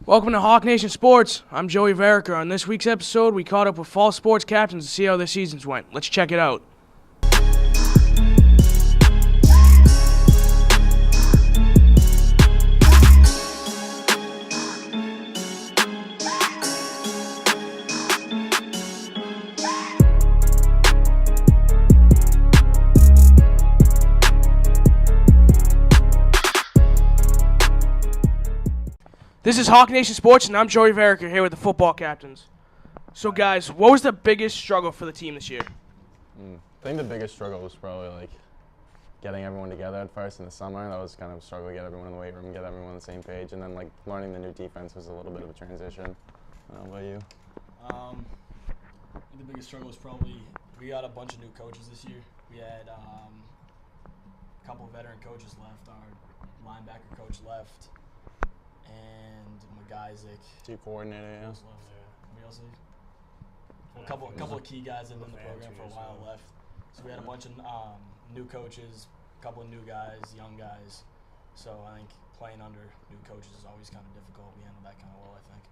Welcome to Hawk Nation Sports. I'm Joey Verica. On this week's episode, we caught up with fall sports captains to see how their seasons went. Let's check it out. This is Hawk Nation Sports, and I'm Joey Verica here with the football captains. So, guys, what was the biggest struggle for the team this year? I think the biggest struggle was probably getting everyone together at first in the summer. That was kind of a struggle to get everyone in the weight room, get everyone on the same page, and then learning the new defense was a little bit of a transition. How about you? I think the biggest struggle was probably we got a bunch of new coaches this year. We had a couple of veteran coaches left. Our linebacker coach left. And McIsaac. Chief coordinator, yeah. Anybody else leave? A couple of key guys that have been in the program for a while left. So we had a bunch of new coaches, a couple of new guys, young guys. So I think playing under new coaches is always kind of difficult. We handled that kind of well, I think.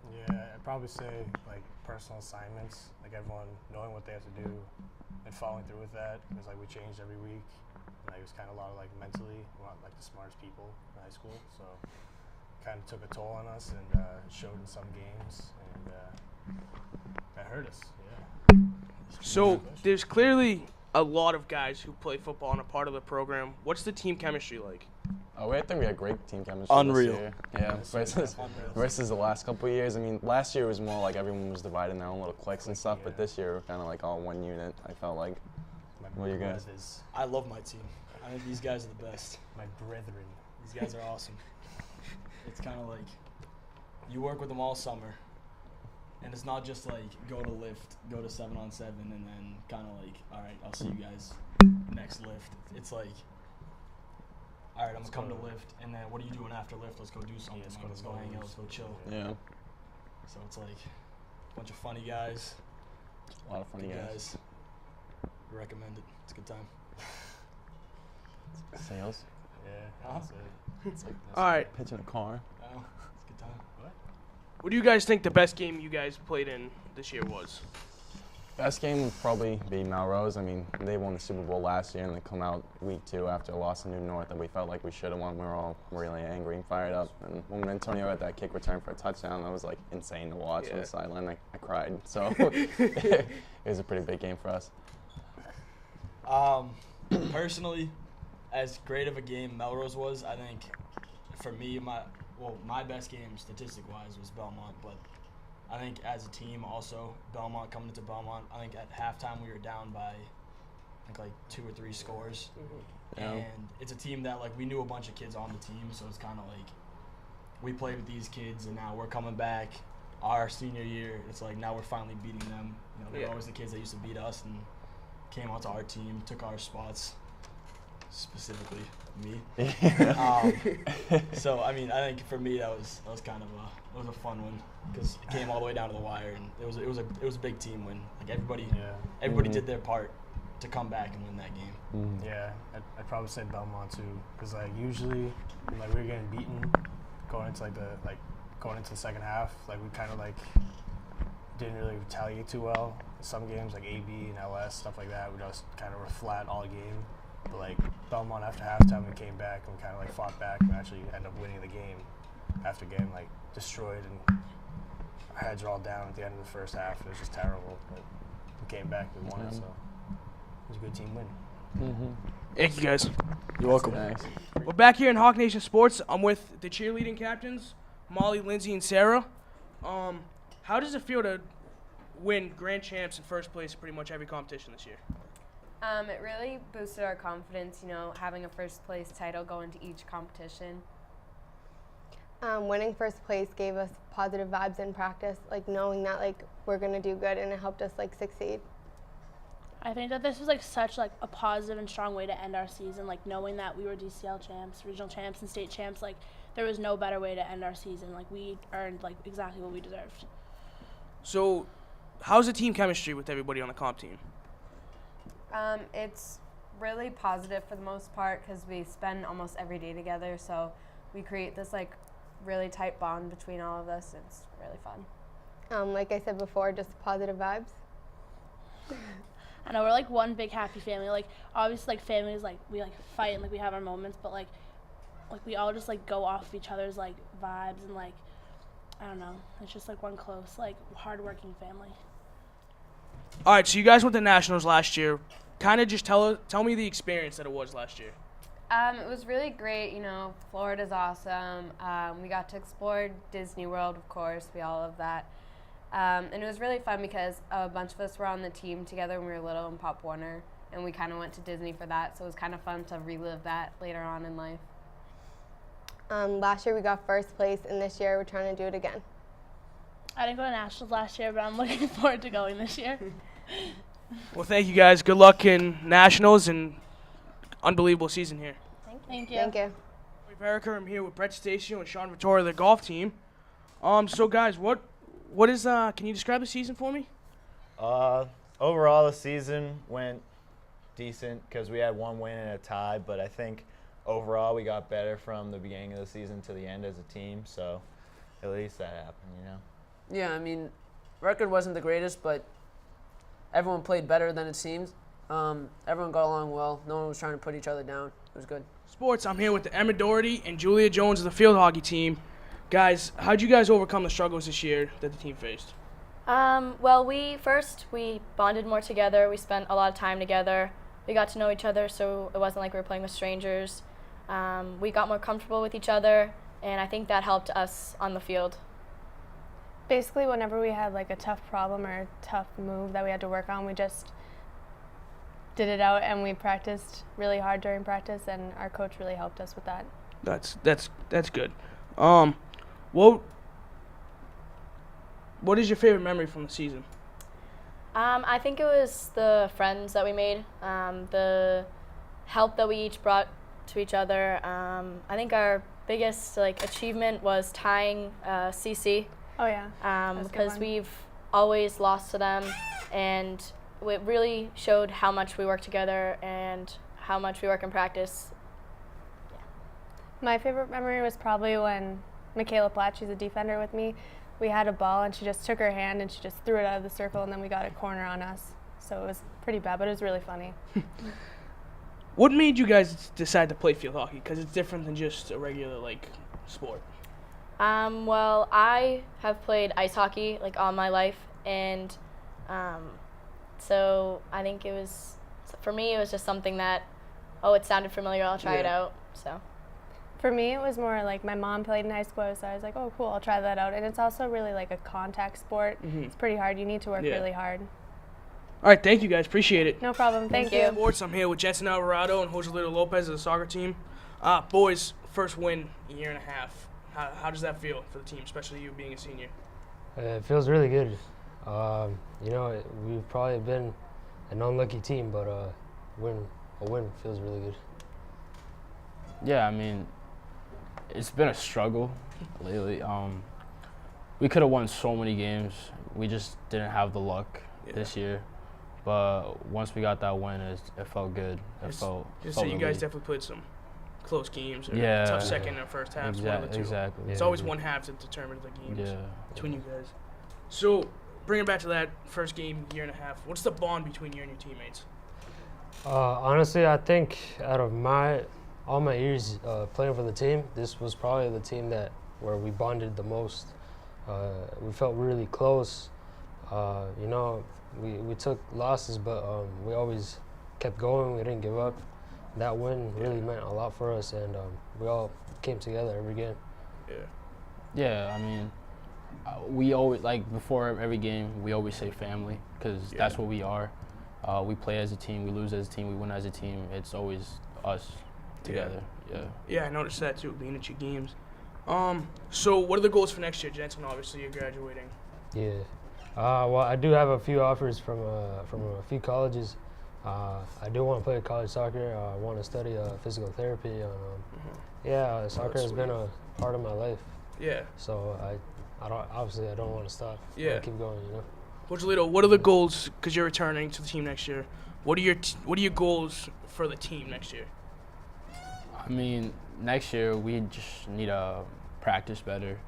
Yeah, I'd probably say personal assignments, everyone knowing what they have to do and following through with that. Because we changed every week. And it was kind of a lot of mentally, we're not the smartest people in high school, so kind of took a toll on us and showed in some games, and that hurt us. Yeah. So, there's clearly a lot of guys who play football and are part of the program. What's the team chemistry like? I think we had great team chemistry Unreal. this year. Yeah, versus the last couple of years. I mean, last year was more everyone was divided in their own little cliques and stuff, but this year we're kind of all one unit, I felt like. What are you guys? I love my team. I think these guys are the best. My brethren. These guys are awesome. It's kind of you work with them all summer, and it's not just go to lift, go to 7-on-7, and then kind of all right, I'll see you guys next lift. It's all right, I'm gonna come to lift, and then what are you doing after lift? Let's go do something. Let's go hang out. Let's go chill. Yeah. So it's a bunch of funny guys. A lot of funny guys. Recommend it. It's a good time. Sales. Yeah. That's it. It's All right. pitching a car. Oh, it's a good time. What do you guys think the best game you guys played in this year was? Best game would probably be Melrose. I mean, they won the Super Bowl last year, and they come out week 2 after a loss to New North that we felt like we should have won. We were all really angry and fired up. And when Antonio had that kick return for a touchdown, that was insane to watch on the sideline. I cried. So it was a pretty big game for us. Personally, as great of a game Melrose was, I think for me, my best game statistic-wise was Belmont, but I think as a team also, Belmont coming into Belmont, I think at halftime we were down by 2 or 3 scores. Yeah. And it's a team that we knew a bunch of kids on the team, so it's kind of we played with these kids and now we're coming back our senior year. It's now we're finally beating them. They were always the kids that used to beat us and came onto our team, took our spots. Specifically me. So I think for me that was kind of a fun one because it came all the way down to the wire, and it was a big team win. Everybody did their part to come back and win that game. Yeah, I'd probably say Belmont too, because usually when we were getting beaten going into the second half, we kind of didn't really retaliate too well. Some games AB and LS, stuff like that, we just kind of were flat all game. But Belmont after halftime, we came back and we kind of fought back and actually ended up winning the game after getting destroyed, and our heads were all down at the end of the first half. It was just terrible, but we came back, we won it, so it was a good team win. Mm-hmm. Thank you, guys. You're welcome. Nice. We're back here in Hawk Nation Sports. I'm with the cheerleading captains, Molly, Lindsay, and Sarah. How does it feel to win grand champs in first place in pretty much every competition this year? It really boosted our confidence, having a first place title go into each competition. Winning first place gave us positive vibes in practice, knowing that we're going to do good, and it helped us succeed. I think that this was such a positive and strong way to end our season, knowing that we were DCL champs, regional champs, and state champs. There was no better way to end our season. We earned exactly what we deserved. So, how's the team chemistry with everybody on the comp team? It's really positive for the most part because we spend almost every day together, so we create this really tight bond between all of us. It's really fun. Like I said before, just positive vibes. I know we're like one big happy family. Like obviously, like families, like we like fight and like we have our moments, but like we all just like go off of each other's like vibes and like I don't know. It's just like one close, like hardworking family. All right, so you guys went to nationals last year. Kind of just tell me the experience that it was last year. It was really great. You know, Florida's awesome. We got to explore Disney World, of course. We all love that. And it was really fun because a bunch of us were on the team together when we were little in Pop Warner, and we kind of went to Disney for that, so it was kind of fun to relive that later on in life. Last year we got first place, and this year we're trying to do it again. I didn't go to nationals last year, but I'm looking forward to going this year. Well, thank you guys. Good luck in nationals and unbelievable season here. Thank you. Thank you. Verica, I'm here with Brett Stasio and Sean Vittoria, the golf team. So guys, what is can you describe the season for me? Overall, the season went decent because we had one win and a tie, but I think overall we got better from the beginning of the season to the end as a team, so at least that happened, you know? Yeah, I mean, record wasn't the greatest, but everyone played better than it seemed. Everyone got along well. No one was trying to put each other down. It was good. Sports, I'm here with Emma Doherty and Julia Jones of the field hockey team. Guys, how'd you guys overcome the struggles this year that the team faced? Well, we bonded more together. We spent a lot of time together. We got to know each other, so it wasn't like we were playing with strangers. We got more comfortable with each other, and I think that helped us on the field. Basically, whenever we had like a tough problem or a tough move that we had to work on, we just did it out, and we practiced really hard during practice, and our coach really helped us with that. That's good. What is your favorite memory from the season? I think it was the friends that we made, the help that we each brought to each other. I think our biggest achievement was tying CC. Oh yeah. Because we've always lost to them, and it really showed how much we work together and how much we work in practice. My favorite memory was probably when Michaela Platt, she's a defender with me, we had a ball and she just took her hand and she just threw it out of the circle, and then we got a corner on us. So it was pretty bad, but it was really funny. What made you guys decide to play field hockey? Because it's different than just a regular sport. Well, I have played ice hockey all my life, and so I think for me, it was just something that, it sounded familiar, I'll try it out. So. For me, it was more like my mom played in high school, so I was like, oh, cool, I'll try that out. And it's also really like a contact sport. Mm-hmm. It's pretty hard. You need to work really hard. All right, thank you guys. Appreciate it. No problem. Thank you. Sports, I'm here with Jensen Alvarado and Joselito Lopez of the soccer team. Boys, first win in a year and a half. How does that feel for the team, especially you being a senior? It feels really good. We've probably been an unlucky team, but a win feels really good. Yeah, I mean, it's been a struggle lately. We could have won so many games. We just didn't have the luck this year. But once we got that win, it felt good. So you guys definitely played some close games. Or tough second and first half. Exactly. It's always one half that determines the games between you guys. So bringing it back to that first game, year and a half, what's the bond between you and your teammates? Honestly, I think out of all my years playing for the team, this was probably the team where we bonded the most. We felt really close. We took losses, but we always kept going. We didn't give up. That win really meant a lot for us, and we all came together every game. Yeah, I mean, we always, before every game, we always say family, because that's what we are. We play as a team, we lose as a team, we win as a team. It's always us together. Yeah, I noticed that too, being at your games. So what are the goals for next year, Jensen? Obviously, you're graduating. Yeah. Well, I do have a few offers from a few colleges. I do want to play college soccer. I want to study physical therapy. Soccer has been a part of my life. Yeah. So I don't want to stop. I want to keep going. Joselito, what are the goals? Because you're returning to the team next year. What are your goals for the team next year? I mean, next year we just need to practice better.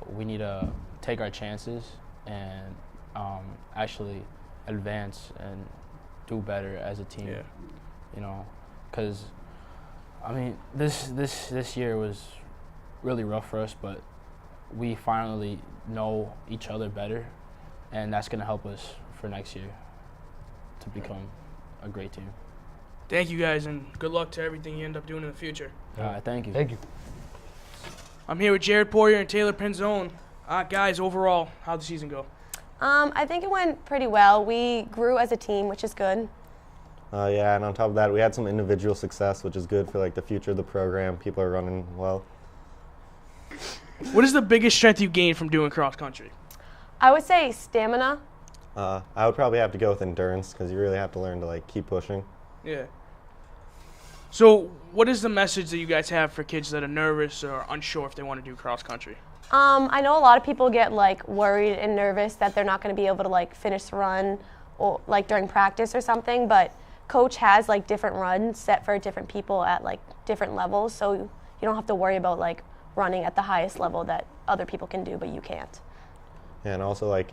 We need to take our chances and actually advance and do better as a team. Yeah. You know, because I mean this year was really rough for us, but we finally know each other better, and that's gonna help us for next year to become a great team. Thank you guys, and good luck to everything you end up doing in the future. Thank you. Thank you. I'm here with Jared Poirier and Taylor Penzone. Guys, overall, how'd the season go? I think it went pretty well. We grew as a team, which is good. Yeah, and on top of that, we had some individual success, which is good for like the future of the program. People are running well. What is the biggest strength you gained from doing cross country? I would say stamina. I would probably have to go with endurance because you really have to learn to like keep pushing. Yeah. So, what is the message that you guys have for kids that are nervous or unsure if they want to do cross country? I know a lot of people get like worried and nervous that they're not going to be able to like finish the run or like during practice or something, but coach has like different runs set for different people at like different levels, so you don't have to worry about like running at the highest level that other people can do but you can't. And also like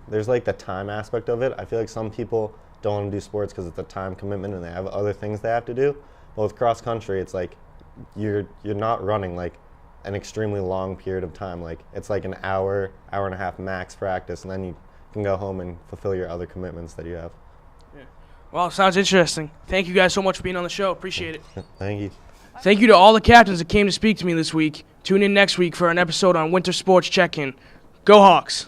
there's like the time aspect of it. I feel like some people don't want to do sports because it's a time commitment and they have other things they have to do. But with cross country, it's like you're not running like an extremely long period of time. Like it's like an hour and a half max practice, and then you can go home and fulfill your other commitments that you have. Yeah. Well, sounds interesting. Thank you guys so much for being on the show. Appreciate it. Thank you. Thank you to all the captains that came to speak to me this week. Tune in next week for an episode on Winter Sports Check-In. Go Hawks!